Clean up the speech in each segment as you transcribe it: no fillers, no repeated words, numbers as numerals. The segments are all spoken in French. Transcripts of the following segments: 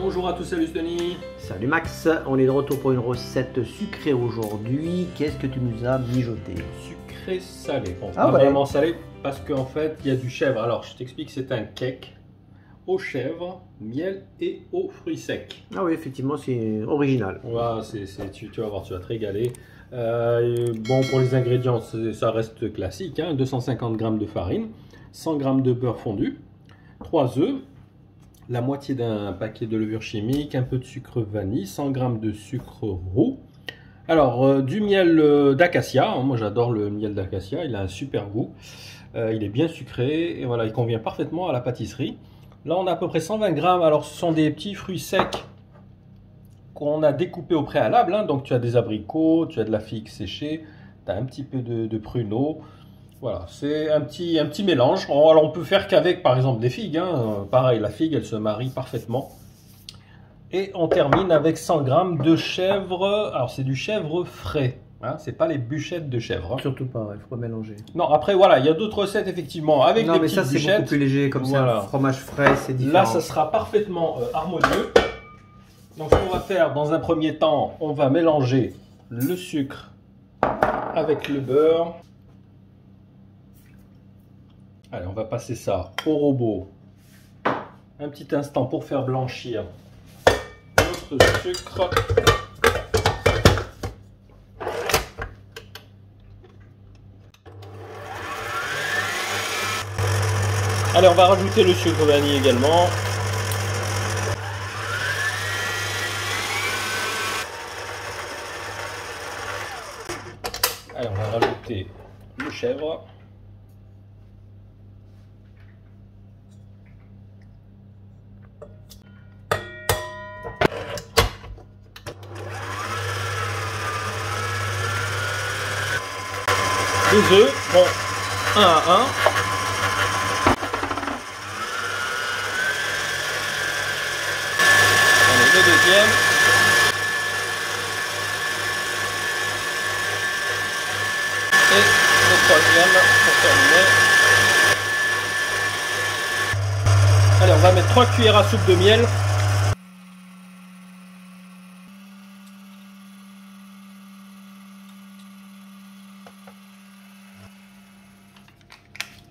Bonjour à tous, salut Tony. Salut Max, on est de retour pour une recette sucrée aujourd'hui. Qu'est-ce que tu nous as mijoté? Sucré salé. Bon, Ah pas ouais. vraiment salé parce qu'en fait il y a du chèvre. Alors je t'explique, c'est un cake aux chèvres, miel et aux fruits secs. Ah oui, effectivement, c'est original. Voilà, tu vas voir, tu vas te régaler. Bon, pour les ingrédients, ça reste classique, hein, 250 g de farine, 100 g de beurre fondu, 3 œufs, la moitié d'un paquet de levure chimique, un peu de sucre vanille, 100 g de sucre roux. Alors, du miel d'acacia, hein, moi j'adore le miel d'acacia, il a un super goût, il est bien sucré, et voilà, il convient parfaitement à la pâtisserie. Là, on a à peu près 120 g, alors ce sont des petits fruits secs qu'on a découpés au préalable, hein. Donc tu as des abricots, tu as de la figue séchée, tu as un petit peu de pruneaux. Voilà, c'est un petit mélange. Alors on peut faire qu'avec par exemple des figues, hein. Pareil, la figue elle se marie parfaitement. Et on termine avec 100 g de chèvre. Alors c'est du chèvre frais, hein. C'est pas les bûchettes de chèvre, hein. Surtout pas, il faut pas mélanger. Non, après voilà, il y a d'autres recettes effectivement avec des petites bûchettes. Non, mais ça c'est beaucoup plus léger, comme voilà. ça, un fromage frais, c'est différent. Là, ça sera parfaitement harmonieux. Donc ce qu'on va faire dans un premier temps, on va mélanger le sucre avec le beurre. Allez, on va passer ça au robot un petit instant pour faire blanchir notre sucre. Allez, on va rajouter le sucre vanille également. Allez, on va rajouter le chèvre. Les œufs, bon, un à un. Allez, le deuxième. Et le troisième pour terminer. Allez, on va mettre 3 cuillères à soupe de miel.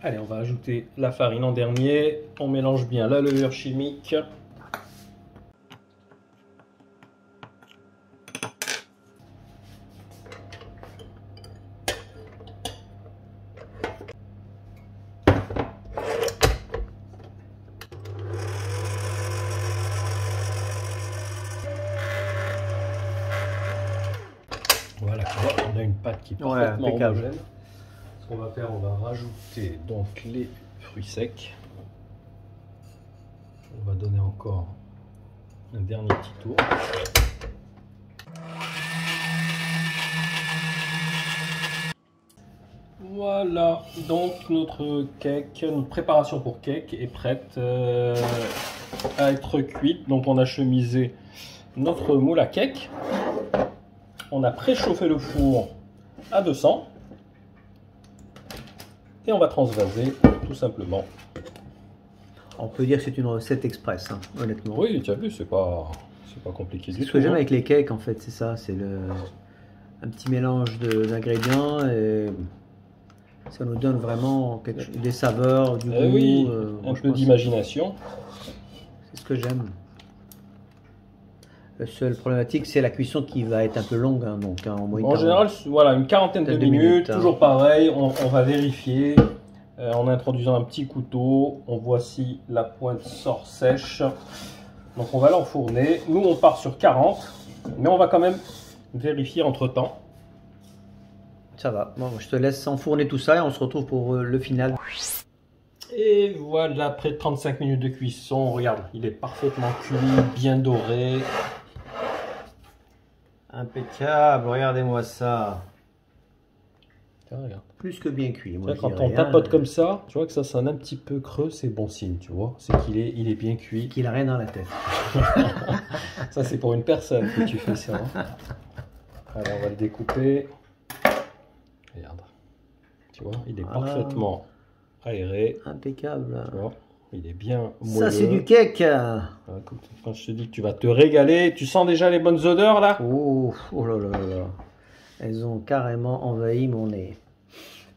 Allez, on va ajouter la farine en dernier. On mélange bien la levure chimique. Voilà, on a une pâte qui est parfaitement homogène. Ce qu'on va faire, on va rajouter donc les fruits secs. On va donner encore un dernier petit tour. Voilà, donc notre cake, notre préparation pour cake est prête à être cuite. Donc on a chemisé notre moule à cake. On a préchauffé le four à 200. Et on va transvaser tout simplement. On peut dire que c'est une recette express, hein, honnêtement. Oui, tu as vu, c'est pas compliqué du tout. Ce que j'aime avec les cakes, en fait, c'est ça, c'est un petit mélange d'ingrédients et ça nous donne vraiment des saveurs, du goût. Oui, un peu d'imagination. C'est ce que j'aime. La seule problématique, c'est la cuisson qui va être un peu longue, hein, donc en moyenne. En général, voilà, une quarantaine de minutes, toujours hein. Pareil, on va vérifier en introduisant un petit couteau. On voit si la pointe sort sèche. Donc on va l'enfourner. Nous, on part sur 40, mais on va quand même vérifier entre temps. Ça va, bon, je te laisse enfourner tout ça et on se retrouve pour le final. Et voilà, après 35 minutes de cuisson, regarde, il est parfaitement cuit, bien doré. Impeccable, regardez-moi ça. Tiens, regarde. Plus que bien cuit. Moi, quand on tapote comme ça, tu vois que ça sonne un petit peu creux, c'est bon signe, tu vois. C'est qu'il est bien cuit. Qu'il a rien dans la tête. Ça, c'est pour une personne que tu fais ça. Hein. Alors, on va le découper. Regarde. Tu vois, il est parfaitement aéré. Impeccable. Tu vois. Il est bien moelleux. Ça, c'est du cake. Écoute, quand je te dis que tu vas te régaler, tu sens déjà les bonnes odeurs là? Oh, oh là là là. Elles ont carrément envahi mon nez.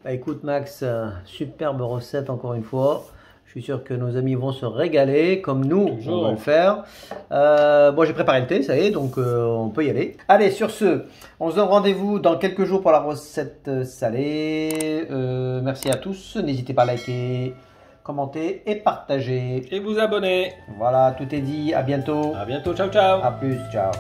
Bah, écoute Max, superbe recette encore une fois. Je suis sûr que nos amis vont se régaler, comme nous, Toujours. on va le faire. Bon, j'ai préparé le thé, ça y est, donc on peut y aller. Allez, sur ce, on se donne rendez-vous dans quelques jours pour la recette salée. Merci à tous. N'hésitez pas à liker, commenter et partager. Et vous abonner. Voilà, tout est dit. À bientôt. À bientôt, ciao ciao. À plus, ciao.